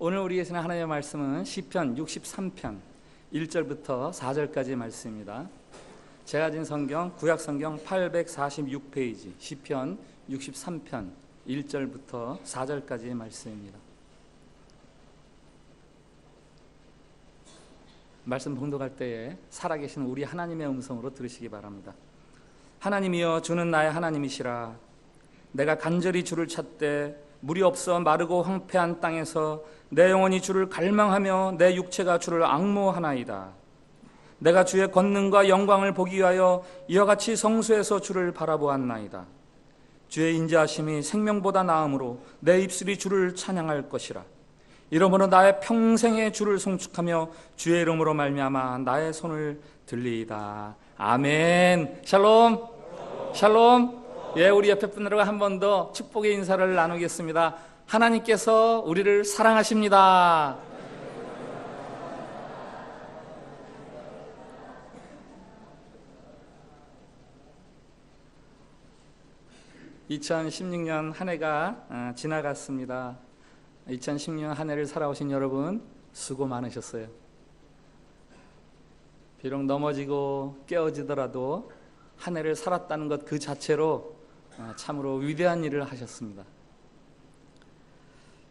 오늘 우리에게 하나님의 말씀은 시편 63편 1절부터 4절까지의 말씀입니다. 제가 가진 성경 구약 성경 846페이지 시편 63편 1절부터 4절까지의 말씀입니다. 말씀 봉독할 때에 살아계신 우리 하나님의 음성으로 들으시기 바랍니다. 하나님이여, 주는 나의 하나님이시라. 내가 간절히 주를 찾되 물이 없어 마르고 황폐한 땅에서 내 영혼이 주를 갈망하며 내 육체가 주를 앙모하나이다. 내가 주의 권능과 영광을 보기 위하여 이와 같이 성소에서 주를 바라보았나이다. 주의 인자하심이 생명보다 나음으로 내 입술이 주를 찬양할 것이라. 이러므로 나의 평생에 주를 송축하며 주의 이름으로 말미암아 나의 손을 들리이다. 아멘. 샬롬. 샬롬. 예, 우리 옆에 분들과 한 번 더 축복의 인사를 나누겠습니다. 하나님께서 우리를 사랑하십니다. (2016년) 한 해가 지나갔습니다. 2016년 한 해를 살아오신 여러분 수고 많으셨어요. 비록 넘어지고 깨어지더라도 한 해를 살았다는 것 그 자체로 참으로 위대한 일을 하셨습니다.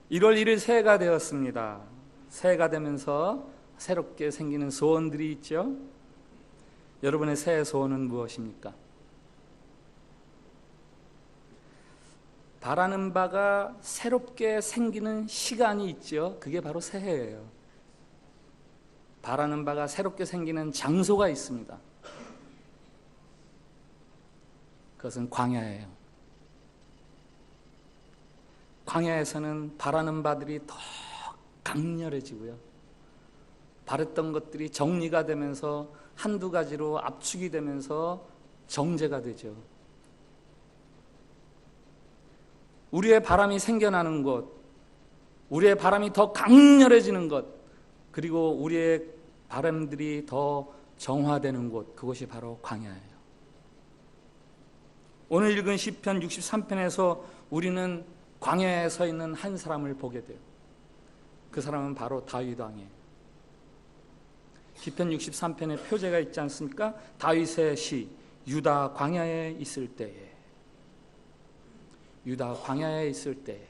1월 1일 새해가 되었습니다. 새해가 되면서 새롭게 생기는 소원들이 있죠. 여러분의 새해 소원은 무엇입니까? 바라는 바가 새롭게 생기는 시간이 있죠. 그게 바로 새해예요. 바라는 바가 새롭게 생기는 장소가 있습니다. 그것은 광야예요. 광야에서는 바라는 바들이 더 강렬해지고요. 바랬던 것들이 정리가 되면서 한두 가지로 압축이 되면서 정제가 되죠. 우리의 바람이 생겨나는 것, 우리의 바람이 더 강렬해지는 것, 그리고 우리의 바람들이 더 정화되는 곳, 그것이 바로 광야예요. 오늘 읽은 시편 63편에서 우리는 광야에 서 있는 한 사람을 보게 돼요. 그 사람은 바로 다윗 왕이에요. 시편 63편에 표제가 있지 않습니까? 다윗의 시, 유다 광야에 있을 때에. 유다 광야에 있을 때에.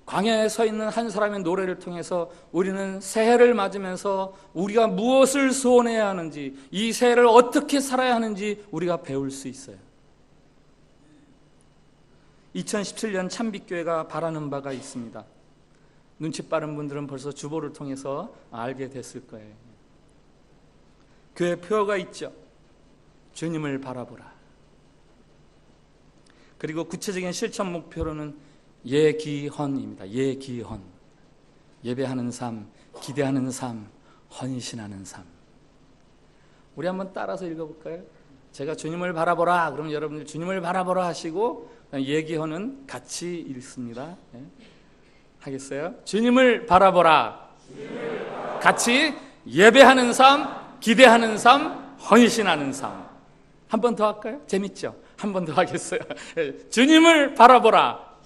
광야에 서 있는 한 사람의 노래를 통해서 우리는 새해를 맞으면서 우리가 무엇을 소원해야 하는지, 이 새해를 어떻게 살아야 하는지 우리가 배울 수 있어요. 2017년 참빛교회가 바라는 바가 있습니다. 눈치 빠른 분들은 벌써 주보를 통해서 알게 됐을 거예요. 교회 표어가 있죠. 주님을 바라보라. 그리고 구체적인 실천 목표로는 예기헌입니다. 예기헌. 예배하는 삶, 기대하는 삶, 헌신하는 삶. 우리 한번 따라서 읽어볼까요? 제가 주님을 바라보라. 그럼 여러분들 주님을 바라보라 하시고 예기헌은 같이 읽습니다. 네. 하겠어요? 주님을 바라보라. 같이 예배하는 삶, 기대하는 삶, 헌신하는 삶. 한 번 더 할까요? 재밌죠? 한 번 더 하겠어요. 주님을 바라보라.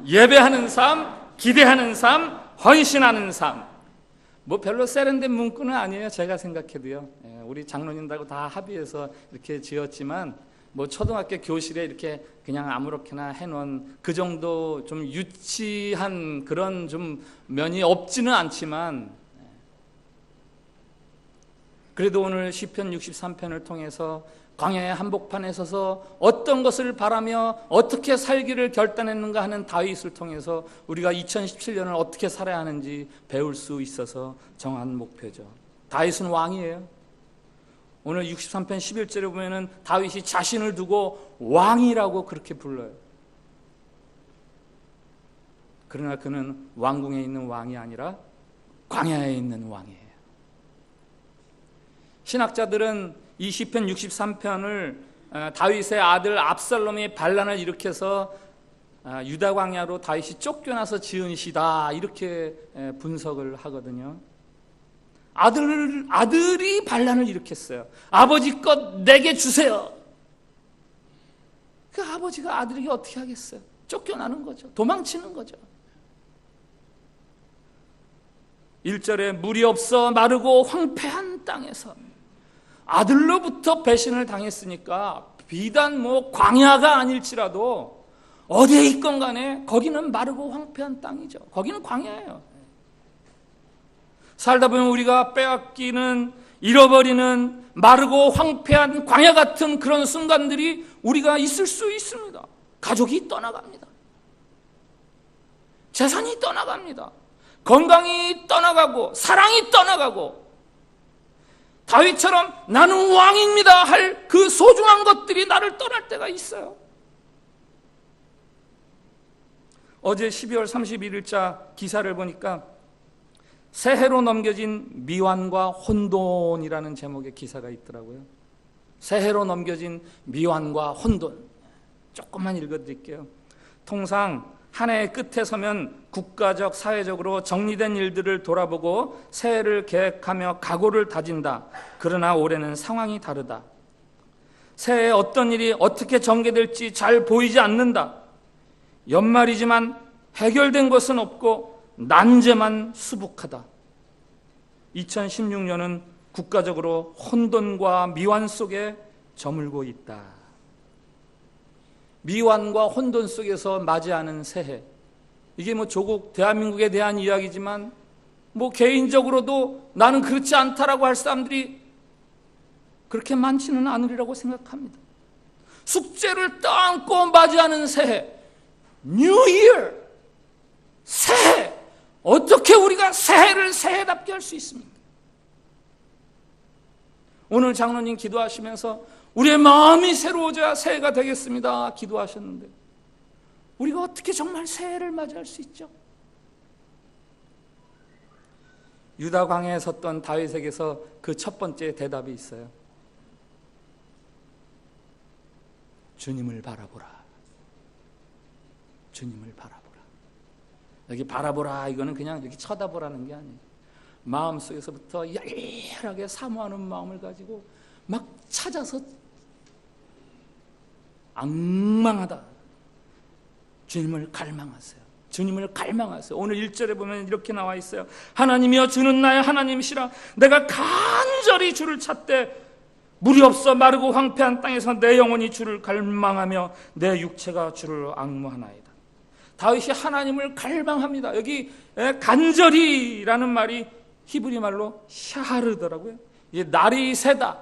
예배하는 삶, 기대하는 삶, 헌신하는 삶. 뭐 별로 세련된 문구는 아니에요. 제가 생각해도요. 우리 장로님들하고 다 합의해서 이렇게 지었지만 뭐 초등학교 교실에 이렇게 그냥 아무렇게나 해놓은 그 정도 좀 유치한 그런 좀 면이 없지는 않지만, 그래도 오늘 시편 63편을 통해서 광야의 한복판에 서서 어떤 것을 바라며 어떻게 살기를 결단했는가 하는 다윗을 통해서 우리가 2017년을 어떻게 살아야 하는지 배울 수 있어서 정한 목표죠. 다윗은 왕이에요. 오늘 63편 11절에 보면은 다윗이 자신을 두고 왕이라고 그렇게 불러요. 그러나 그는 왕궁에 있는 왕이 아니라 광야에 있는 왕이에요. 신학자들은 이 시편 63편을 다윗의 아들 압살롬이 반란을 일으켜서 유다 광야로 다윗이 쫓겨나서 지은 시다, 이렇게 분석을 하거든요. 아들이 반란을 일으켰어요. 아버지 것 내게 주세요. 그 아버지가 아들에게 어떻게 하겠어요? 쫓겨나는 거죠. 도망치는 거죠. 1절에 물이 없어 마르고 황폐한 땅에서 아들로부터 배신을 당했으니까 비단 광야가 아닐지라도 어디에 있건 간에 거기는 마르고 황폐한 땅이죠. 거기는 광야예요. 살다 보면 우리가 빼앗기는, 잃어버리는 마르고 황폐한 광야 같은 그런 순간들이 우리가 있을 수 있습니다. 가족이 떠나갑니다. 재산이 떠나갑니다. 건강이 떠나가고 사랑이 떠나가고 다윗처럼 나는 왕입니다 할 그 소중한 것들이 나를 떠날 때가 있어요. 어제 12월 31일자 기사를 보니까 새해로 넘겨진 미완과 혼돈이라는 제목의 기사가 있더라고요. 새해로 넘겨진 미완과 혼돈. 조금만 읽어드릴게요. 통상 한 해의 끝에 서면 국가적, 사회적으로 정리된 일들을 돌아보고 새해를 계획하며 각오를 다진다. 그러나 올해는 상황이 다르다. 새해에 어떤 일이 어떻게 전개될지 잘 보이지 않는다. 연말이지만 해결된 것은 없고 난제만 수북하다. 2016년은 국가적으로 혼돈과 미완 속에 저물고 있다. 미완과 혼돈 속에서 맞이하는 새해. 이게 조국 대한민국에 대한 이야기지만 개인적으로도 나는 그렇지 않다라고 할 사람들이 그렇게 많지는 않으리라고 생각합니다. 숙제를 떠안고 맞이하는 새해, New Year, 새해. 어떻게 우리가 새해를 새해답게 할 수 있습니까? 오늘 장로님 기도하시면서 우리의 마음이 새로워져야 새해가 되겠습니다 기도하셨는데 우리가 어떻게 정말 새해를 맞이할 수 있죠? 유다 광야에 섰던 다윗에게서 그 첫 번째 대답이 있어요. 주님을 바라보라. 주님을 바라보라. 여기 바라보라 이거는 그냥 이렇게 쳐다보라는 게 아니에요. 마음속에서부터 열렬하게 사모하는 마음을 가지고 막 찾아서 앙망하다. 주님을 갈망하세요. 주님을 갈망하세요. 오늘 1절에 보면 이렇게 나와 있어요. 하나님이여 주는 나의 하나님이시라. 내가 간절히 주를 찾되 물이 없어 마르고 황폐한 땅에서 내 영혼이 주를 갈망하며 내 육체가 주를 앙무하나이다. 다윗이 하나님을 갈망합니다. 여기 간절히라는 말이 히브리 말로 샤하르더라고요. 이게 날이 새다,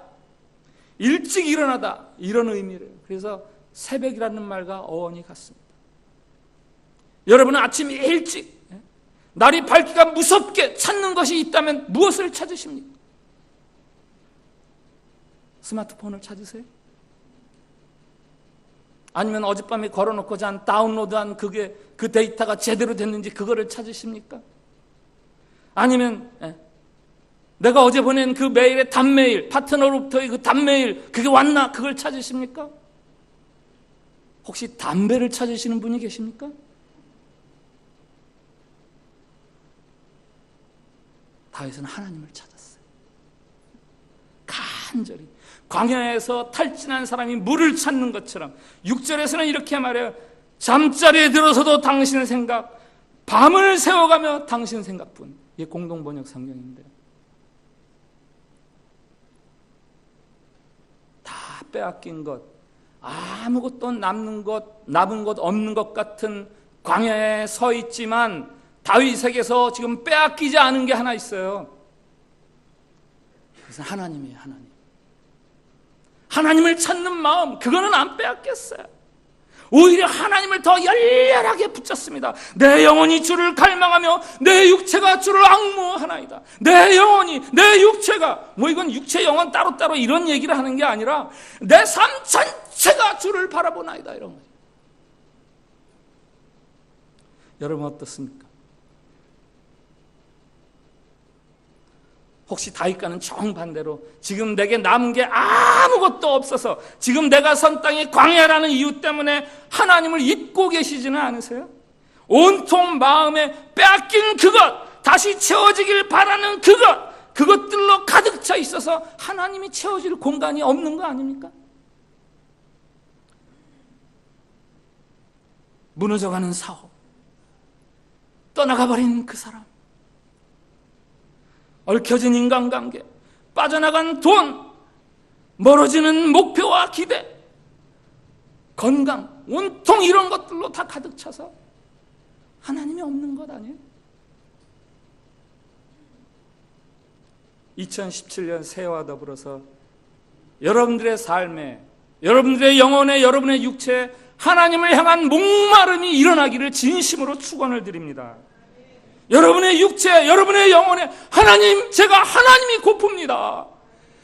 일찍 일어나다 이런 의미래요. 그래서 새벽이라는 말과 어원이 같습니다. 여러분은 아침 일찍 날이 밝기가 무섭게 찾는 것이 있다면 무엇을 찾으십니까? 스마트폰을 찾으세요? 아니면 어젯밤에 걸어놓고 잔 다운로드한 그 데이터가 제대로 됐는지 그거를 찾으십니까? 아니면 내가 어제 보낸 그 메일의 답메일, 파트너로부터의 그 답메일 그게 왔나? 그걸 찾으십니까? 혹시 담배를 찾으시는 분이 계십니까? 다윗은 하나님을 찾았어요. 간절히 광야에서 탈진한 사람이 물을 찾는 것처럼 6절에서는 이렇게 말해요. 잠자리에 들어서도 당신 생각, 밤을 새워가며 당신 생각뿐. 이게 공동번역 성경인데요. 다 빼앗긴 것, 아무것도 남은 것 없는 것 같은 광야에 서 있지만 다윗에게서 지금 빼앗기지 않은 게 하나 있어요. 그래서 하나님이에요. 하나님을 찾는 마음, 그거는 안 빼앗겼어요. 오히려 하나님을 더 열렬하게 붙잡습니다. 내 영혼이 주를 갈망하며 내 육체가 주를 앙무하나이다. 내 영혼이, 내 육체가, 이건 육체 영혼 따로따로 이런 얘기를 하는 게 아니라 내 삶 전체가 주를 바라보나이다 이런 거죠. 여러분 어떻습니까? 혹시 다윗과는 정반대로 지금 내게 남은 게 아무것도 없어서 지금 내가 선 땅이 광야라는 이유 때문에 하나님을 잊고 계시지는 않으세요? 온통 마음에 빼앗긴 그것, 다시 채워지길 바라는 그것들로 가득 차 있어서 하나님이 채워질 공간이 없는 거 아닙니까? 무너져가는 사업, 떠나가버린 그 사람, 얽혀진 인간관계, 빠져나간 돈, 멀어지는 목표와 기대, 건강, 온통 이런 것들로 다 가득 차서 하나님이 없는 것 아니에요? 2017년 새해와 더불어서 여러분들의 삶에, 여러분들의 영혼에, 여러분의 육체에 하나님을 향한 목마름이 일어나기를 진심으로 축원을 드립니다. 여러분의 육체, 여러분의 영혼에 하나님, 제가 하나님이 고픕니다.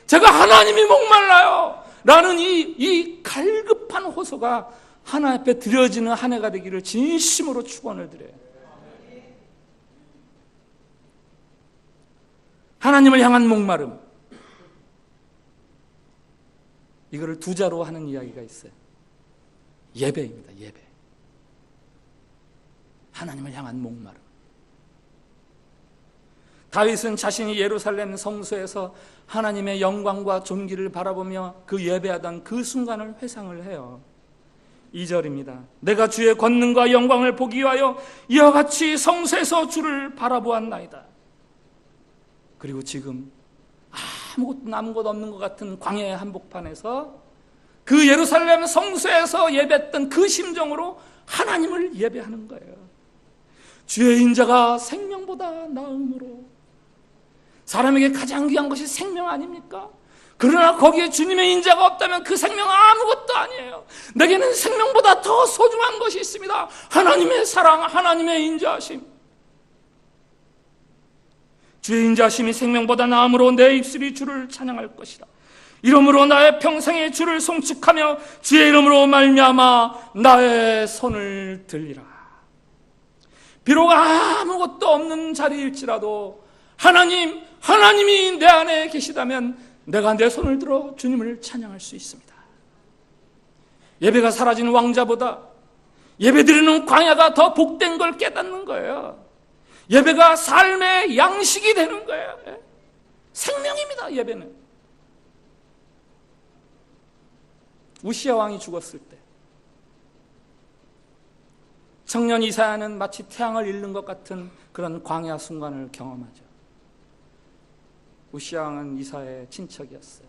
제가 하나님이 목말라요. 라는 이 갈급한 호소가 하나님 앞에 드려지는 한 해가 되기를 진심으로 축원을 드려요. 하나님을 향한 목마름. 이거를 두 자로 하는 이야기가 있어요. 예배입니다. 예배. 하나님을 향한 목마름. 다윗은 자신이 예루살렘 성소에서 하나님의 영광과 존귀를 바라보며 그 예배하던 그 순간을 회상을 해요. 2절입니다. 내가 주의 권능과 영광을 보기 위하여 이와 같이 성소에서 주를 바라보았나이다. 그리고 지금 아무것도 남은 것 없는 것 같은 광야의 한복판에서 그 예루살렘 성소에서 예배했던 그 심정으로 하나님을 예배하는 거예요. 주의 인자가 생명보다 나음으로. 사람에게 가장 귀한 것이 생명 아닙니까? 그러나 거기에 주님의 인자가 없다면 그 생명은 아무것도 아니에요. 내게는 생명보다 더 소중한 것이 있습니다. 하나님의 사랑, 하나님의 인자하심. 주의 인자하심이 생명보다 나음으로 내 입술이 주를 찬양할 것이다. 이러므로 나의 평생에 주를 송축하며 주의 이름으로 말미암아 나의 손을 들리라. 비록 아무것도 없는 자리일지라도 하나님이 내 안에 계시다면 내가 내 손을 들어 주님을 찬양할 수 있습니다. 예배가 사라진 왕자보다 예배드리는 광야가 더 복된 걸 깨닫는 거예요. 예배가 삶의 양식이 되는 거예요. 생명입니다. 예배는. 우시야 왕이 죽었을 때 청년 이사야는 마치 태양을 잃는 것 같은 그런 광야 순간을 경험하죠. 우시야 왕은 이사야의 친척이었어요.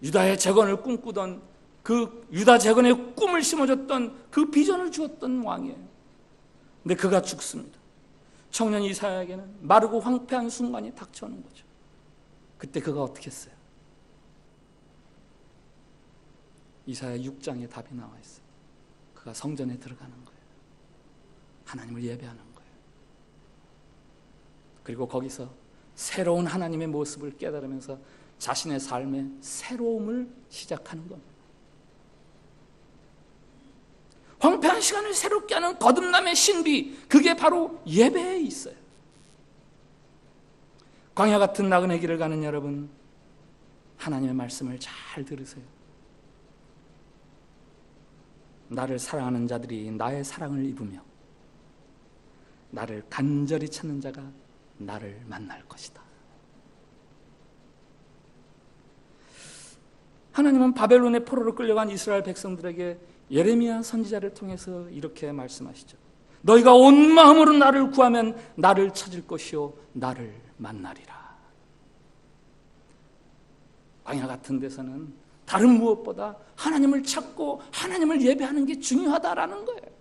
유다의 재건을 꿈꾸던 그 유다 재건의 꿈을 심어줬던 그 비전을 주었던 왕이에요. 근데 그가 죽습니다. 청년 이사야에게는 마르고 황폐한 순간이 닥쳐오는 거죠. 그때 그가 어떻게 했어요? 이사야 6장에 답이 나와 있어요. 그가 성전에 들어가는 거예요. 하나님을 예배하는 거예요. 그리고 거기서 새로운 하나님의 모습을 깨달으면서 자신의 삶의 새로움을 시작하는 겁니다. 황폐한 시간을 새롭게 하는 거듭남의 신비, 그게 바로 예배에 있어요. 광야 같은 나그네 길을 가는 여러분, 하나님의 말씀을 잘 들으세요. 나를 사랑하는 자들이 나의 사랑을 입으며 나를 간절히 찾는 자가 나를 만날 것이다. 하나님은 바벨론의 포로로 끌려간 이스라엘 백성들에게 예레미야 선지자를 통해서 이렇게 말씀하시죠. 너희가 온 마음으로 나를 구하면 나를 찾을 것이요 나를 만나리라. 광야 같은 데서는 다른 무엇보다 하나님을 찾고 하나님을 예배하는 게 중요하다라는 거예요.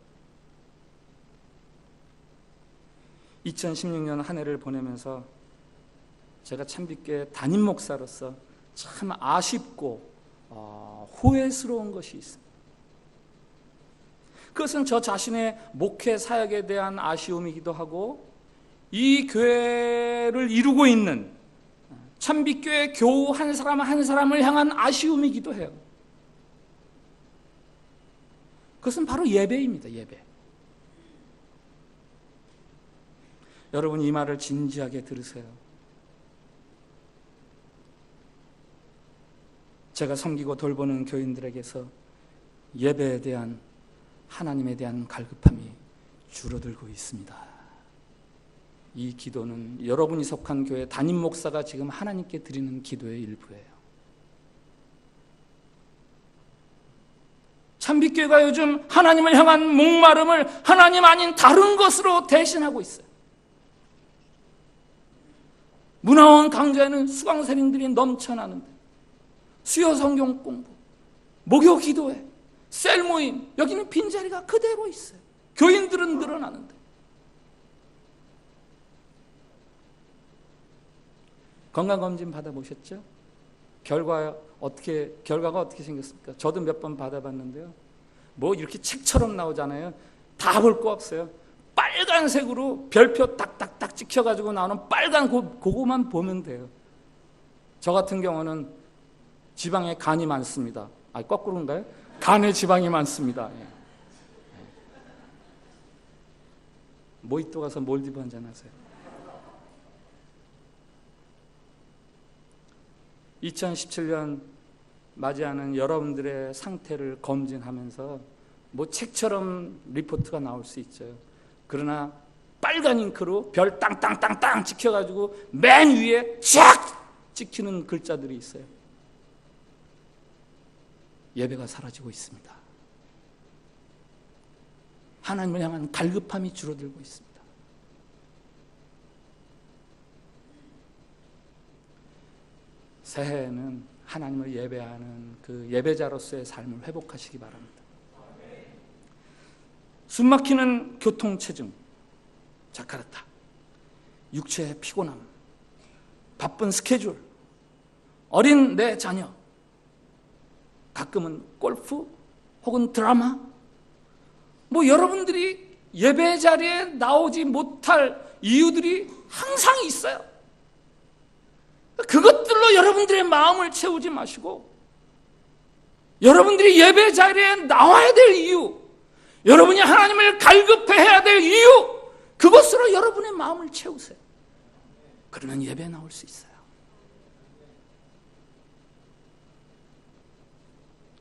2016년 한 해를 보내면서 제가 참빛교회 담임 목사로서 참 아쉽고 후회스러운 것이 있습니다. 그것은 저 자신의 목회 사역에 대한 아쉬움이기도 하고 이 교회를 이루고 있는 참빛교회 교우 한 사람 한 사람을 향한 아쉬움이기도 해요. 그것은 바로 예배입니다. 예배. 여러분 이 말을 진지하게 들으세요. 제가 섬기고 돌보는 교인들에게서 예배에 대한 하나님에 대한 갈급함이 줄어들고 있습니다. 이 기도는 여러분이 속한 교회 담임 목사가 지금 하나님께 드리는 기도의 일부예요. 참빛교회가 요즘 하나님을 향한 목마름을 하나님 아닌 다른 것으로 대신하고 있어요. 문화원 강좌에는 수강생들이 넘쳐나는데 수요 성경 공부, 목요 기도회, 셀 모임, 여기는 빈자리가 그대로 있어요. 교인들은 늘어나는데. 건강검진 받아보셨죠? 결과가 어떻게 생겼습니까? 저도 몇 번 받아봤는데요. 뭐 이렇게 책처럼 나오잖아요. 다 볼 거 없어요. 빨간색으로 별표 딱딱딱 찍혀가지고 나오는 빨간 그거만 보면 돼요. 저 같은 경우는 지방에 간이 많습니다. 거꾸로인가요? 간에 지방이 많습니다. 예. 모히또 가서 몰디브 한잔 하세요. 2017년 맞이하는 여러분들의 상태를 검진하면서 뭐 책처럼 리포트가 나올 수 있죠. 그러나 빨간 잉크로 별 땅땅땅땅 찍혀가지고 맨 위에 쫙 찍히는 글자들이 있어요. 예배가 사라지고 있습니다. 하나님을 향한 갈급함이 줄어들고 있습니다. 새해에는 하나님을 예배하는 그 예배자로서의 삶을 회복하시기 바랍니다. 숨막히는 교통체증, 자카르타, 육체의 피곤함, 바쁜 스케줄, 어린 내 자녀, 가끔은 골프 혹은 드라마, 뭐 여러분들이 예배 자리에 나오지 못할 이유들이 항상 있어요. 그것들로 여러분들의 마음을 채우지 마시고 여러분들이 예배 자리에 나와야 될 이유, 여러분이 하나님을 갈급해야 될 이유, 그것으로 여러분의 마음을 채우세요. 그러면 예배에 나올 수 있어요.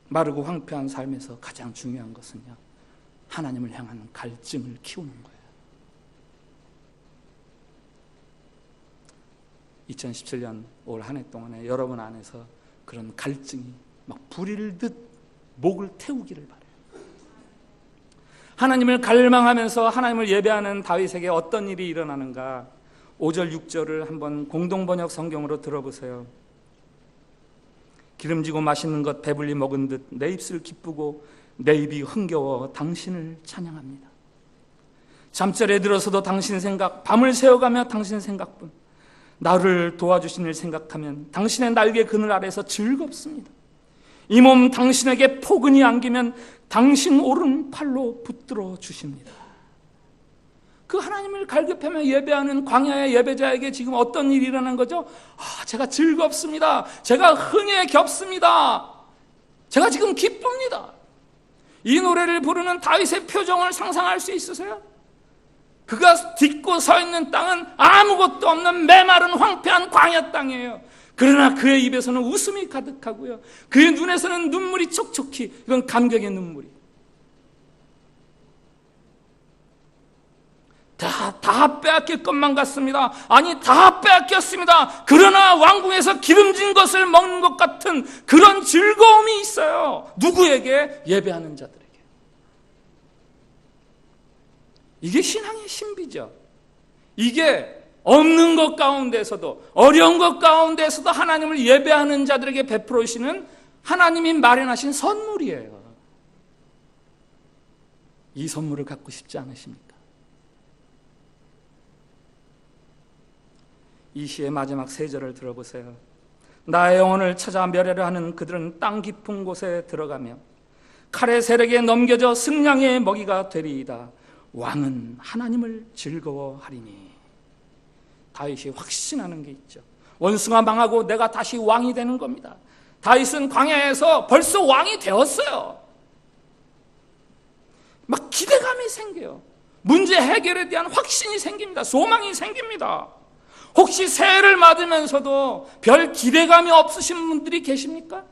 마르고 황폐한 삶에서 가장 중요한 것은요, 하나님을 향한 갈증을 키우는 거예요. 2017년 올 한 해 동안에 여러분 안에서 그런 갈증이 막 불일듯 목을 태우기를 바라요. 하나님을 갈망하면서 하나님을 예배하는 다윗에게 어떤 일이 일어나는가? 5절 6절을 한번 공동번역 성경으로 들어보세요. 기름지고 맛있는 것 배불리 먹은 듯 내 입술 기쁘고 내 입이 흥겨워 당신을 찬양합니다. 잠자리에 들어서도 당신 생각, 밤을 새워가며 당신 생각뿐, 나를 도와주신 일 생각하면 당신의 날개 그늘 아래서 즐겁습니다. 이 몸 당신에게 포근히 안기면 당신 오른팔로 붙들어 주십니다. 그 하나님을 갈급하며 예배하는 광야의 예배자에게 지금 어떤 일이 일어난 거죠? 제가 즐겁습니다. 제가 흥에 겹습니다. 제가 지금 기쁩니다. 이 노래를 부르는 다윗의 표정을 상상할 수 있으세요? 그가 딛고 서 있는 땅은 아무것도 없는 메마른 황폐한 광야 땅이에요. 그러나 그의 입에서는 웃음이 가득하고요, 그의 눈에서는 눈물이 촉촉히, 이건 감격의 눈물이. 다 빼앗길 것만 같습니다. 아니, 다 빼앗겼습니다. 그러나 왕궁에서 기름진 것을 먹는 것 같은 그런 즐거움이 있어요. 누구에게? 예배하는 자들에게. 이게 신앙의 신비죠. 이게 없는 것 가운데서도, 어려운 것 가운데서도 하나님을 예배하는 자들에게 베풀으시는 하나님이 마련하신 선물이에요. 이 선물을 갖고 싶지 않으십니까? 이 시의 마지막 세 절을 들어보세요. 나의 영혼을 찾아 멸하려 하는 그들은 땅 깊은 곳에 들어가며 칼의 세력에 넘겨져 승냥이의 먹이가 되리이다. 왕은 하나님을 즐거워하리니. 다윗이 확신하는 게 있죠. 원수가 망하고 내가 다시 왕이 되는 겁니다. 다윗은 광야에서 벌써 왕이 되었어요. 막 기대감이 생겨요. 문제 해결에 대한 확신이 생깁니다. 소망이 생깁니다. 혹시 새해를 맞으면서도 별 기대감이 없으신 분들이 계십니까?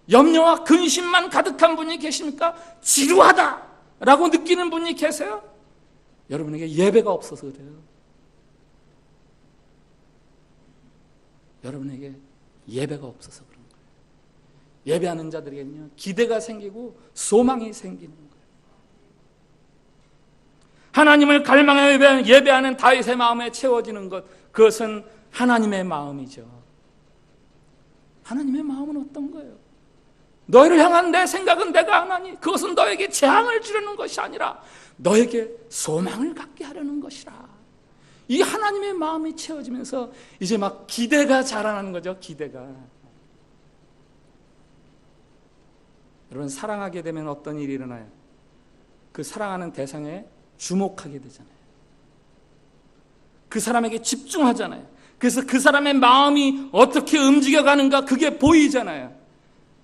염려와 근심만 가득한 분이 계십니까? 지루하다라고 느끼는 분이 계세요? 여러분에게 예배가 없어서 그래요. 여러분에게 예배가 없어서 그런 거예요. 예배하는 자들에게는요, 기대가 생기고 소망이 생기는 거예요. 하나님을 갈망하여 예배하는 다윗의 마음에 채워지는 것, 그것은 하나님의 마음이죠. 하나님의 마음은 어떤 거예요? 너희를 향한 내 생각은 내가 하나니 그것은 너에게 재앙을 주려는 것이 아니라 너에게 소망을 갖게 하려는 것이라. 이 하나님의 마음이 채워지면서 이제 막 기대가 자라나는 거죠. 기대가. 여러분, 사랑하게 되면 어떤 일이 일어나요? 그 사랑하는 대상에 주목하게 되잖아요. 그 사람에게 집중하잖아요. 그래서 그 사람의 마음이 어떻게 움직여가는가 그게 보이잖아요.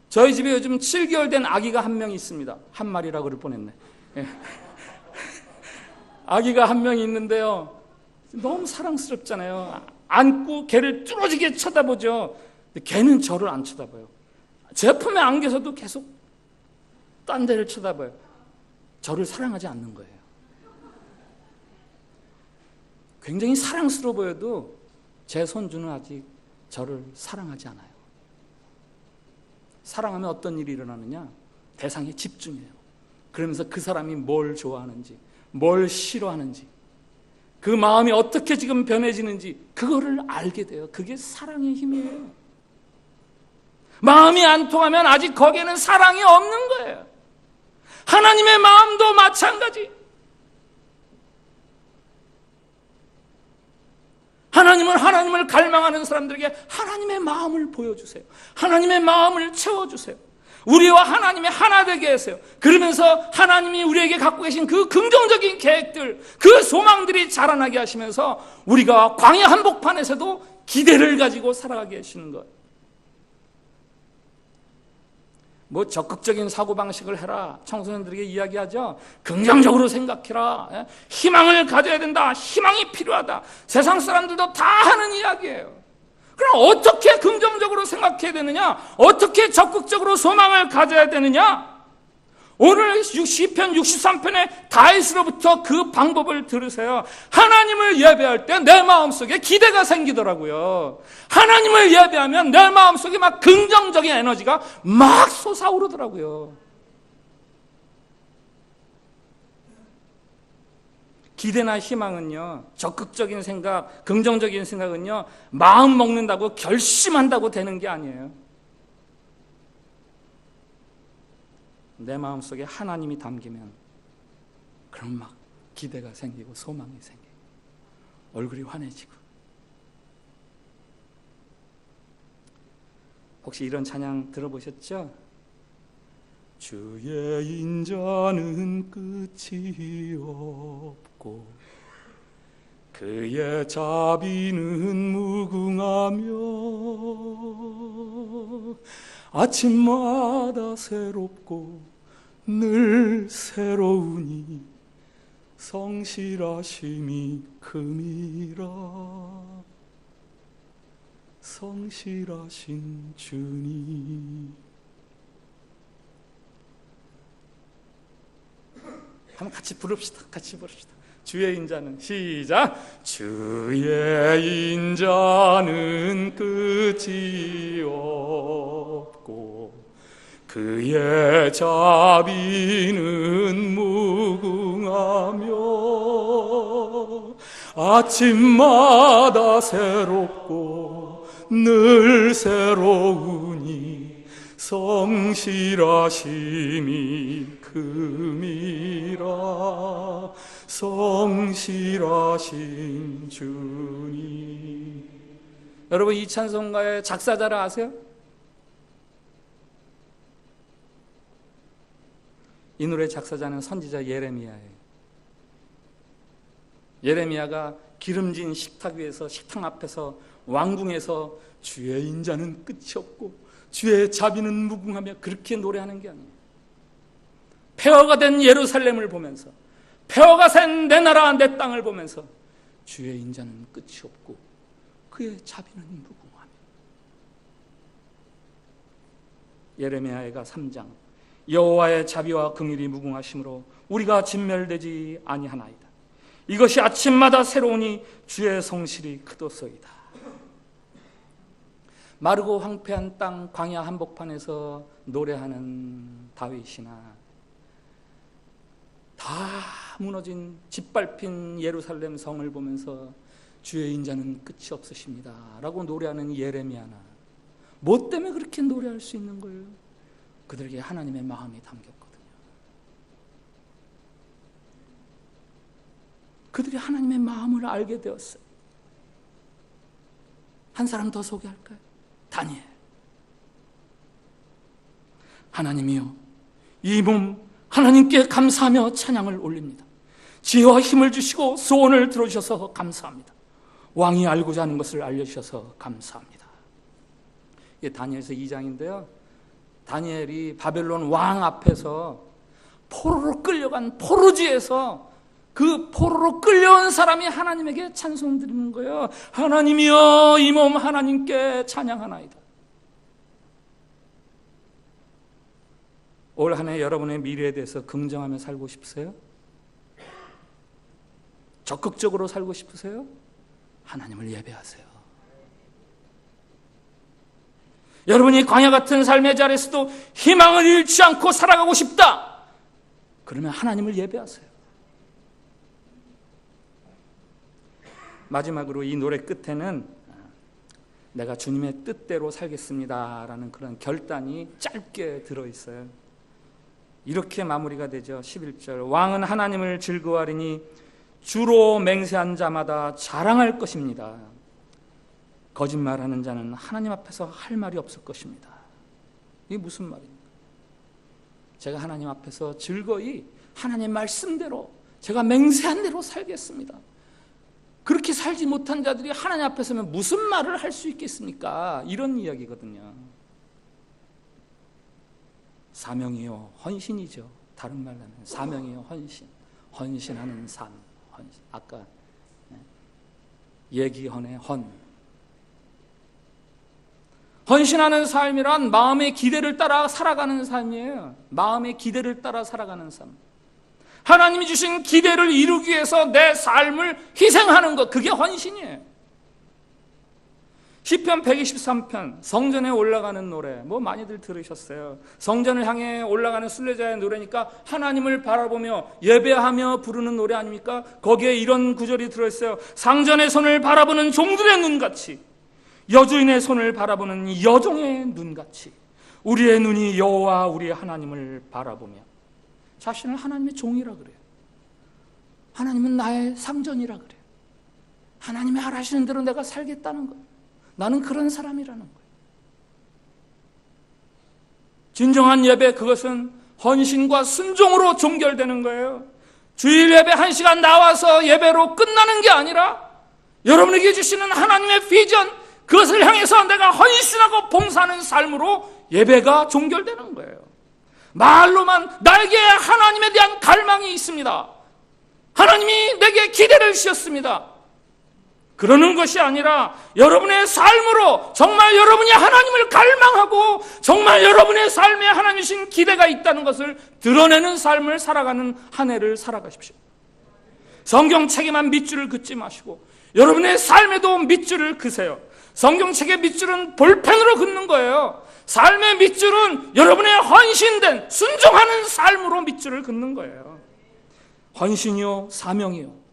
저희 집에 요즘 7개월 된 아기가 한 명 있습니다. 한 마리라고 그럴 뻔했네. 예. 아기가 한 명이 있는데요, 너무 사랑스럽잖아요. 안고 걔를 뚫어지게 쳐다보죠. 근데 걔는 저를 안 쳐다봐요. 제 품에 안겨서도 계속 딴 데를 쳐다봐요. 저를 사랑하지 않는 거예요. 굉장히 사랑스러워 보여도 제 손주는 아직 저를 사랑하지 않아요. 사랑하면 어떤 일이 일어나느냐? 대상에 집중해요. 그러면서 그 사람이 뭘 좋아하는지, 뭘 싫어하는지, 그 마음이 어떻게 지금 변해지는지 그거를 알게 돼요. 그게 사랑의 힘이에요. 마음이 안 통하면 아직 거기에는 사랑이 없는 거예요. 하나님의 마음도 마찬가지. 하나님은 하나님을 갈망하는 사람들에게 하나님의 마음을 보여주세요. 하나님의 마음을 채워주세요. 우리와 하나님의 하나 되게 하세요. 그러면서 하나님이 우리에게 갖고 계신 그 긍정적인 계획들, 그 소망들이 자라나게 하시면서 우리가 광야 한복판에서도 기대를 가지고 살아가게 하시는 것. 뭐 적극적인 사고방식을 해라, 청소년들에게 이야기하죠. 긍정적으로 생각해라, 희망을 가져야 된다, 희망이 필요하다. 세상 사람들도 다 하는 이야기예요. 그럼 어떻게 긍정적으로 생각해야 되느냐? 어떻게 적극적으로 소망을 가져야 되느냐? 오늘 시편 63편의 다윗으로부터 그 방법을 들으세요. 하나님을 예배할 때 내 마음속에 기대가 생기더라고요. 하나님을 예배하면 내 마음속에 막 긍정적인 에너지가 막 솟아오르더라고요. 기대나 희망은요, 적극적인 생각, 긍정적인 생각은요, 마음 먹는다고 결심한다고 되는 게 아니에요. 내 마음속에 하나님이 담기면 그럼 막 기대가 생기고 소망이 생기고 얼굴이 환해지고. 혹시 이런 찬양 들어보셨죠? 주의 인자는 끝이 없고 그의 자비는 무궁하며 아침마다 새롭고 늘 새로우니 성실하심이 큼이라. 성실하신 주님. 한번 같이 부릅시다. 같이 부릅시다. 주의 인자는, 시작. 주의 인자는 끝이 없고 그의 자비는 무궁하며 아침마다 새롭고 늘 새로우니 성실하심이 큼이라. 성실하신 주님. 여러분, 이 찬송가의 작사자를 아세요? 이 노래 작사자는 선지자 예레미야예요. 예레미야가 기름진 식탁 위에서, 식탁 앞에서, 왕궁에서 주의 인자는 끝이 없고 주의 자비는 무궁하며 그렇게 노래하는 게 아니에요. 폐허가 된 예루살렘을 보면서, 폐허가 된 내 나라 내 땅을 보면서 주의 인자는 끝이 없고 그의 자비는 무궁하며. 예레미야가 3장, 여호와의 자비와 긍휼이 무궁하심으로 우리가 진멸되지 아니하나이다. 이것이 아침마다 새로우니 주의 성실이 크도소이다. 마르고 황폐한 땅 광야 한복판에서 노래하는 다윗이나 다 무너진 짓밟힌 예루살렘 성을 보면서 주의 인자는 끝이 없으십니다 라고 노래하는 예레미야나 뭐 때문에 그렇게 노래할 수 있는 거예요? 그들에게 하나님의 마음이 담겼거든요. 그들이 하나님의 마음을 알게 되었어요. 한 사람 더 소개할까요? 다니엘. 하나님이여, 이 몸 하나님께 감사하며 찬양을 올립니다. 지혜와 힘을 주시고 소원을 들어주셔서 감사합니다. 왕이 알고자 하는 것을 알려주셔서 감사합니다. 이게 다니엘서 2장인데요. 다니엘이 바벨론 왕 앞에서 포로로 끌려간 포로지에서 그 포로로 끌려온 사람이 하나님에게 찬송 드리는 거예요. 하나님이여, 이 몸 하나님께 찬양하나이다. 올 한 해 여러분의 미래에 대해서 긍정하며 살고 싶으세요? 적극적으로 살고 싶으세요? 하나님을 예배하세요. 여러분이 광야 같은 삶의 자리에서도 희망을 잃지 않고 살아가고 싶다. 그러면 하나님을 예배하세요. 마지막으로 이 노래 끝에는 내가 주님의 뜻대로 살겠습니다 라는 그런 결단이 짧게 들어있어요. 이렇게 마무리가 되죠. 11절 왕은 하나님을 즐거워하리니 주로 맹세한 자마다 자랑할 것입니다. 거짓말하는 자는 하나님 앞에서 할 말이 없을 것입니다. 이게 무슨 말입니까? 제가 하나님 앞에서 즐거이 하나님 말씀대로 제가 맹세한 대로 살겠습니다. 그렇게 살지 못한 자들이 하나님 앞에 서면 무슨 말을 할 수 있겠습니까? 이런 이야기거든요. 사명이요 헌신이죠. 다른 말로 하면 사명이요 헌신, 헌신하는 삶, 헌신. 아까 예기헌의 헌. 헌신하는 삶이란 마음의 기대를 따라 살아가는 삶이에요. 마음의 기대를 따라 살아가는 삶. 하나님이 주신 기대를 이루기 위해서 내 삶을 희생하는 것, 그게 헌신이에요. 시편 123편 성전에 올라가는 노래, 뭐 많이들 들으셨어요. 성전을 향해 올라가는 순례자의 노래니까 하나님을 바라보며 예배하며 부르는 노래 아닙니까? 거기에 이런 구절이 들어있어요. 상전의 손을 바라보는 종들의 눈같이, 여주인의 손을 바라보는 여종의 눈같이 우리의 눈이 여호와 우리의 하나님을 바라보며. 자신을 하나님의 종이라 그래요. 하나님은 나의 상전이라 그래요. 하나님이 하라시는 대로 내가 살겠다는 거예요. 나는 그런 사람이라는 거예요. 진정한 예배, 그것은 헌신과 순종으로 종결되는 거예요. 주일 예배 1시간 나와서 예배로 끝나는 게 아니라 여러분에게 주시는 하나님의 비전, 그것을 향해서 내가 헌신하고 봉사하는 삶으로 예배가 종결되는 거예요. 말로만 나에게 하나님에 대한 갈망이 있습니다. 하나님이 내게 기대를 주셨습니다. 그러는 것이 아니라 여러분의 삶으로 정말 여러분이 하나님을 갈망하고 정말 여러분의 삶에 하나님 주신 기대가 있다는 것을 드러내는 삶을 살아가는 한 해를 살아가십시오. 성경책에만 밑줄을 긋지 마시고 여러분의 삶에도 밑줄을 그세요. 성경책의 밑줄은 볼펜으로 긋는 거예요. 삶의 밑줄은 여러분의 헌신된 순종하는 삶으로 밑줄을 긋는 거예요. 헌신이요 사명이요.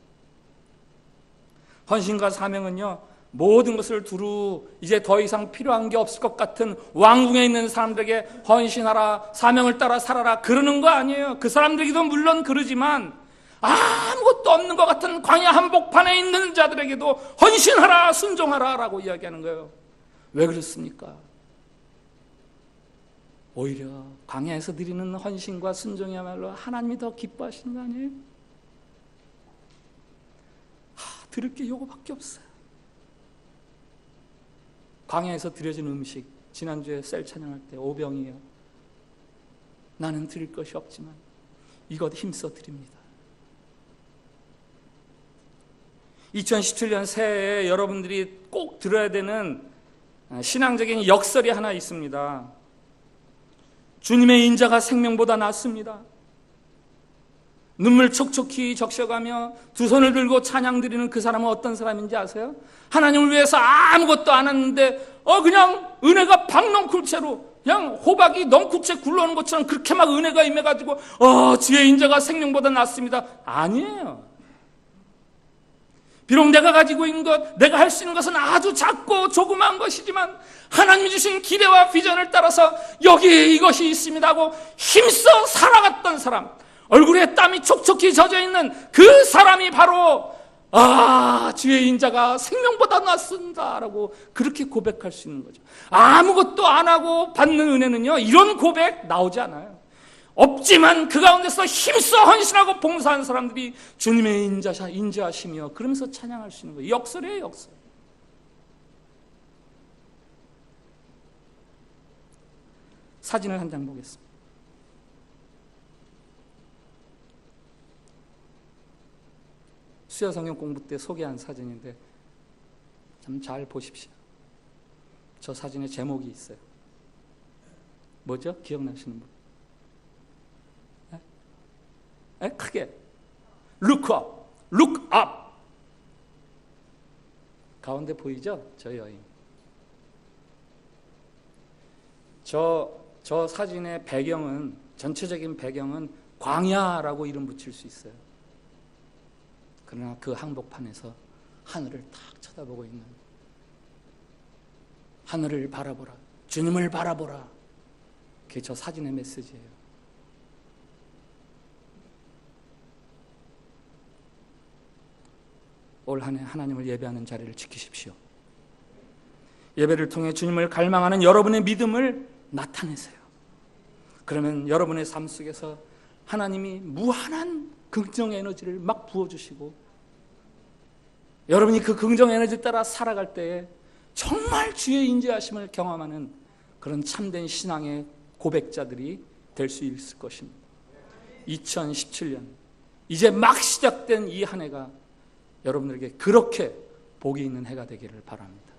헌신과 사명은요, 모든 것을 두루 이제 더 이상 필요한 게 없을 것 같은 왕궁에 있는 사람들에게 헌신하라, 사명을 따라 살아라 그러는 거 아니에요. 그 사람들에게도 물론 그러지만 아무것도 없는 것 같은 광야 한복판에 있는 자들에게도 헌신하라, 순종하라 라고 이야기하는 거예요. 왜 그렇습니까? 오히려 광야에서 드리는 헌신과 순종이야말로 하나님이 더 기뻐하시는 거 아니에요? 들을 게 요거밖에 없어요. 광야에서 드려진 음식, 지난주에 셀 찬양할 때 오병이에요. 나는 드릴 것이 없지만 이것 힘써 드립니다. 2017년 새해에 여러분들이 꼭 들어야 되는 신앙적인 역설이 하나 있습니다. 주님의 인자가 생명보다 낫습니다. 눈물 촉촉히 적셔가며 두 손을 들고 찬양 드리는 그 사람은 어떤 사람인지 아세요? 하나님을 위해서 아무것도 안 했는데 그냥 은혜가 박넝쿨채로 그냥 호박이 넝쿨채 굴러오는 것처럼 그렇게 막 은혜가 임해가지고 주의 인자가 생명보다 낫습니다. 아니에요. 비록 내가 가지고 있는 것, 내가 할 수 있는 것은 아주 작고 조그마한 것이지만 하나님이 주신 기대와 비전을 따라서 여기에 이것이 있습니다 하고 힘써 살아갔던 사람, 얼굴에 땀이 촉촉히 젖어있는 그 사람이 바로 주의 인자가 생명보다 낫습니다라고 그렇게 고백할 수 있는 거죠. 아무것도 안 하고 받는 은혜는요, 이런 고백 나오지 않아요. 없지만 그 가운데서 힘써 헌신하고 봉사한 사람들이 주님의 인자하시며 그러면서 찬양할 수 있는 거예요. 역설이에요, 역설. 사진을 한 장 보겠습니다. 수요 성경 공부 때 소개한 사진인데 참 잘 보십시오. 저 사진에 제목이 있어요. 뭐죠? 기억나시는 분? 크게 Look up, look up. 가운데 보이죠? 저 여인. 저 사진의 배경은, 전체적인 배경은 광야라고 이름 붙일 수 있어요. 그러나 그 한복판에서 하늘을 탁 쳐다보고 있는, 하늘을 바라보라, 주님을 바라보라, 그게 저 사진의 메시지예요. 올 한 해 하나님을 예배하는 자리를 지키십시오. 예배를 통해 주님을 갈망하는 여러분의 믿음을 나타내세요. 그러면 여러분의 삶 속에서 하나님이 무한한 긍정 에너지를 막 부어주시고, 여러분이 그 긍정 에너지 따라 살아갈 때에 정말 주의 인자하심을 경험하는 그런 참된 신앙의 고백자들이 될 수 있을 것입니다. 2017년 이제 막 시작된 이 한 해가 여러분들에게 그렇게 복이 있는 해가 되기를 바랍니다.